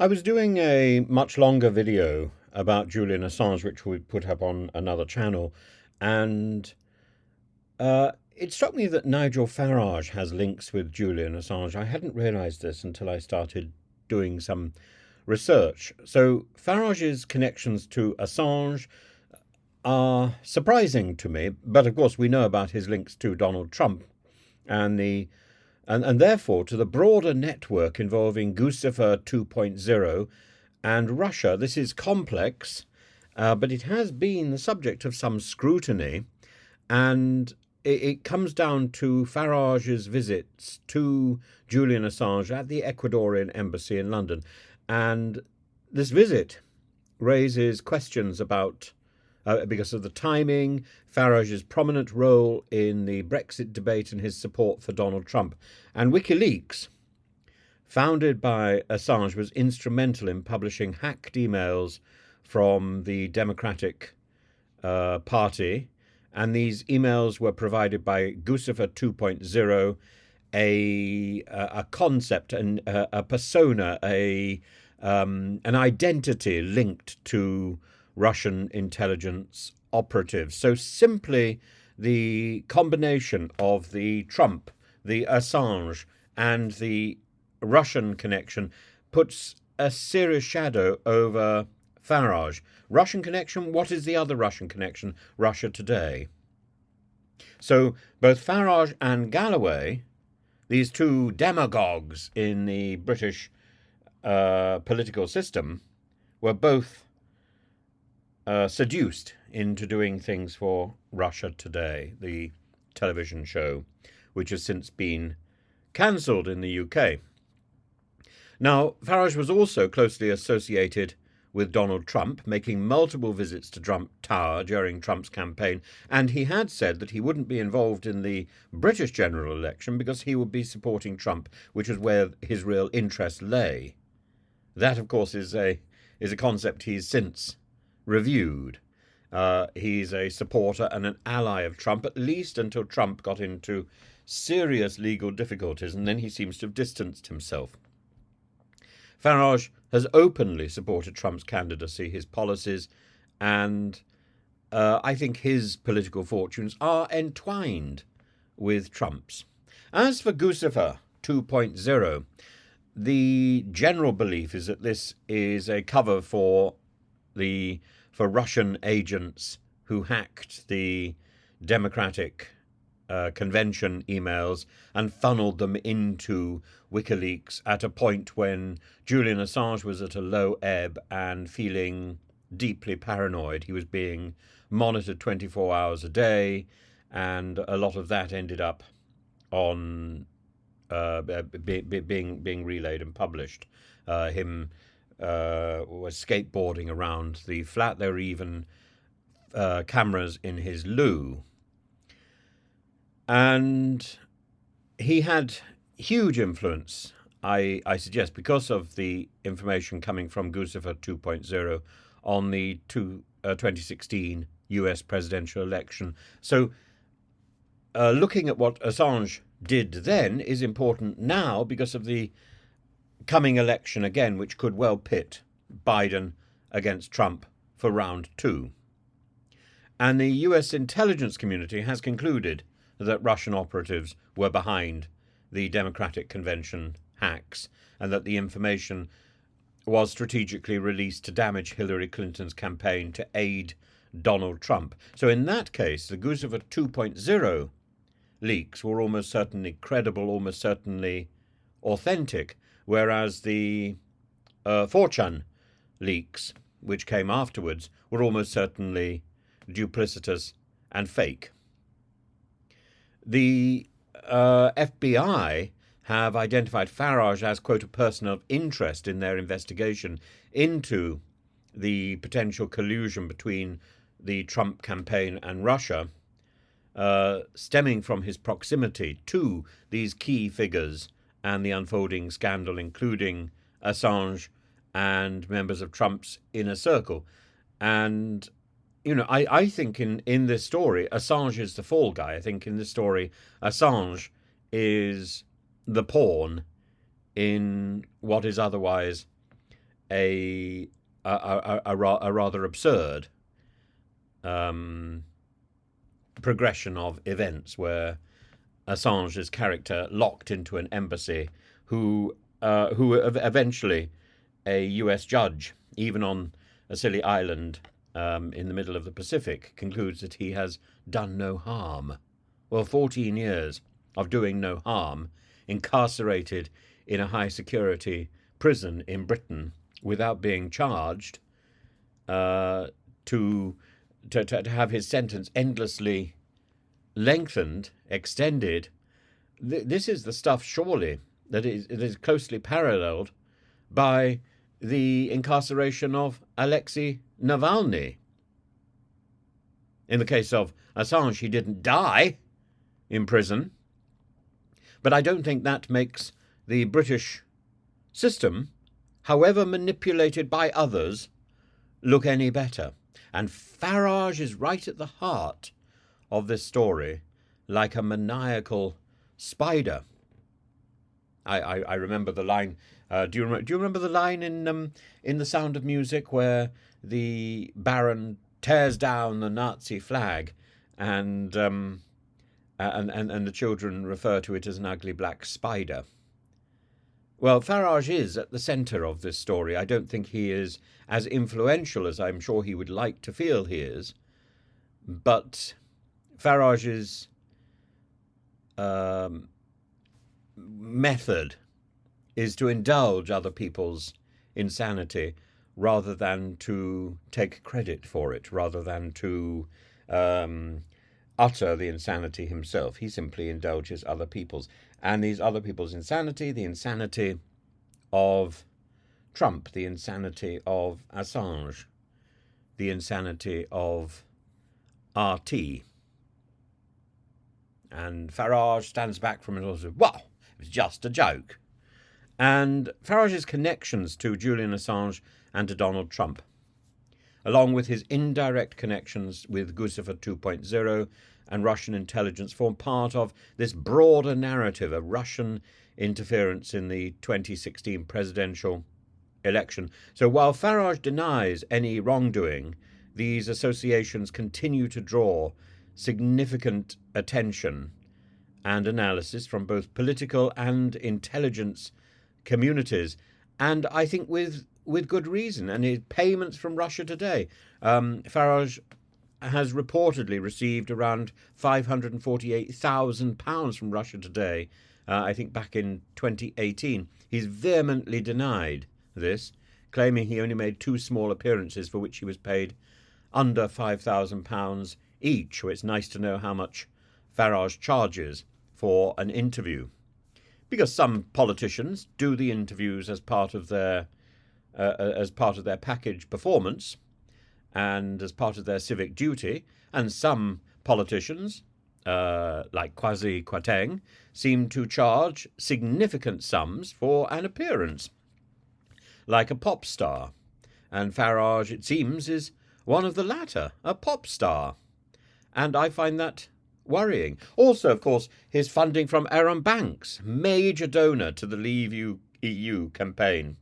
I was doing a much longer video about Julian Assange, which we put up on another channel, and it struck me that Nigel Farage has links with Julian Assange. I hadn't realised this until I started doing some research. So Farage's connections to Assange are surprising to me, but of course we know about his links to Donald Trump and and therefore to the broader network involving Guccifer 2.0 and Russia. This is complex, but it has been the subject of some scrutiny, and it comes down to Farage's visits to Julian Assange at the Ecuadorian embassy in London. And this visit raises questions about, because of the timing, Farage's prominent role in the Brexit debate and his support for Donald Trump. And WikiLeaks, founded by Assange, was instrumental in publishing hacked emails from the Democratic Party. And these emails were provided by Guccifer 2.0, a concept, a persona, an identity linked to Russian intelligence operatives. So simply the combination of the Trump, the Assange, and the Russian connection puts a serious shadow over Farage. Russian connection, what is the other Russian connection? Russia Today. So both Farage and Galloway, these two demagogues in the British political system, were both seduced into doing things for Russia Today, the television show, which has since been cancelled in the UK. Now, Farage was also closely associated with Donald Trump, making multiple visits to Trump Tower during Trump's campaign, and he had said that he wouldn't be involved in the British general election because he would be supporting Trump, which is where his real interest lay. That, of course, is a concept he's since reviewed. He's a supporter and an ally of Trump, at least until Trump got into serious legal difficulties, and then he seems to have distanced himself. Farage has openly supported Trump's candidacy, his policies, and I think his political fortunes are entwined with Trump's. As for Guccifer 2.0, the general belief is that this is a cover for Russian agents who hacked the Democratic convention emails and funneled them into WikiLeaks at a point when Julian Assange was at a low ebb and feeling deeply paranoid. He was being monitored 24 hours a day, and a lot of that ended up on being relayed and published. Him was skateboarding around the flat. There were even cameras in his loo. And he had huge influence, I suggest, because of the information coming from Guccifer 2.0 on the 2016 US presidential election. So looking at what Assange did then is important now because of the coming election again, which could well pit Biden against Trump for round two. And the US intelligence community has concluded that Russian operatives were behind the Democratic Convention hacks and that the information was strategically released to damage Hillary Clinton's campaign to aid Donald Trump. So in that case, the Guccifer 2.0 leaks were almost certainly credible, almost certainly authentic, whereas the 4chan leaks, which came afterwards, were almost certainly duplicitous and fake. The FBI have identified Farage as, quote, a person of interest in their investigation into the potential collusion between the Trump campaign and Russia, stemming from his proximity to these key figures and the unfolding scandal, including Assange and members of Trump's inner circle. And I think in this story, Assange is the fall guy. I think in this story, Assange is the pawn in what is otherwise a rather absurd progression of events where Assange's character locked into an embassy, who eventually a US judge, even on a silly island in the middle of the Pacific, concludes that he has done no harm. Well, 14 years of doing no harm, incarcerated in a high security prison in Britain without being charged, to have his sentence endlessly lengthened, extended. This is the stuff, surely, that is closely paralleled by the incarceration of Alexei Navalny. In the case of Assange, he didn't die in prison, but I don't think that makes the British system, however manipulated by others, look any better. And Farage is right at the heart of this story, like a maniacal spider. I remember the line. Do you remember the line in The Sound of Music where the Baron tears down the Nazi flag, and the children refer to it as an ugly black spider? Well, Farage is at the centre of this story. I don't think he is as influential as I'm sure he would like to feel he is, but Farage's method is to indulge other people's insanity rather than to take credit for it, rather than to utter the insanity himself. He simply indulges other people's. And these other people's insanity, the insanity of Trump, the insanity of Assange, the insanity of RT. And Farage stands back from it and says, well, it was just a joke. And Farage's connections to Julian Assange and to Donald Trump, along with his indirect connections with Guccifer 2.0 and Russian intelligence, form part of this broader narrative of Russian interference in the 2016 presidential election. So while Farage denies any wrongdoing, these associations continue to draw significant attention and analysis from both political and intelligence communities, and I think with good reason. And his payments from Russia today, Farage has reportedly received around £548,000 from Russia today, I think back in 2018. He's vehemently denied this, claiming he only made 2 small appearances for which he was paid under £5,000 each. So it's nice to know how much Farage charges for an interview, because some politicians do the interviews as part of their package performance and as part of their civic duty, and some politicians, like Kwasi Kwarteng, seem to charge significant sums for an appearance, like a pop star. And Farage, it seems, is one of the latter, a pop star. And I find that worrying. Also, of course, his funding from Aaron Banks, major donor to the Leave EU campaign.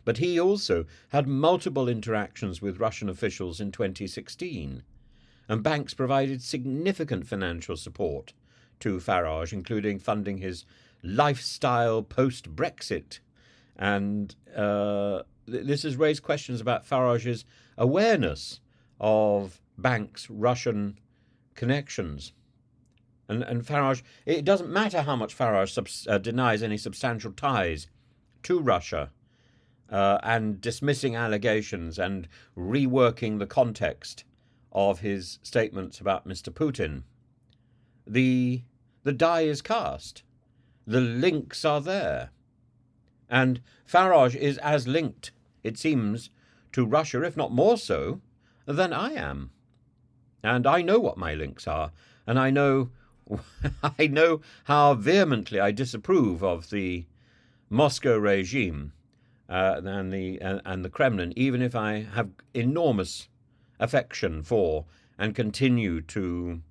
But he also had multiple interactions with Russian officials in 2016, and Banks provided significant financial support to Farage, including funding his lifestyle post-Brexit. And this has raised questions about Farage's awareness of Banks' Russian connections. And Farage, it doesn't matter how much Farage denies any substantial ties to Russia, and dismissing allegations and reworking the context of his statements about Mr. Putin. The die is cast. The links are there. And Farage is as linked, it seems, to Russia, if not more so, than I am. And I know what my links are, and I know how vehemently I disapprove of the Moscow regime and the Kremlin, even if I have enormous affection for and continue to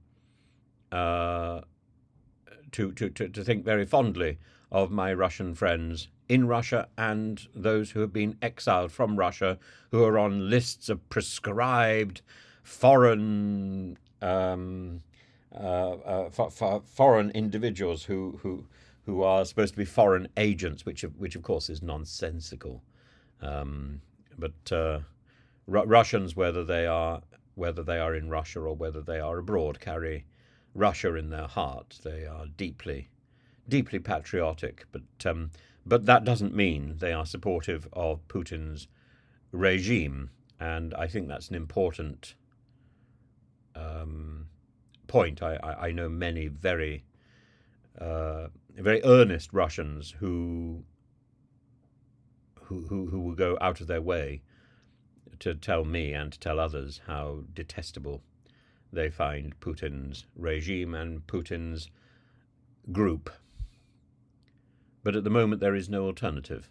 think very fondly of my Russian friends in Russia and those who have been exiled from Russia, who are on lists of prescribed foreign foreign individuals who are supposed to be foreign agents, which of course is nonsensical. But Russians, whether they are in Russia or whether they are abroad, carry Russia in their heart. They are deeply, deeply patriotic, but that doesn't mean they are supportive of Putin's regime, and I think that's an important point. I know many very earnest Russians who will go out of their way to tell me and to tell others how detestable they find Putin's regime and Putin's group. But at the moment there is no alternative.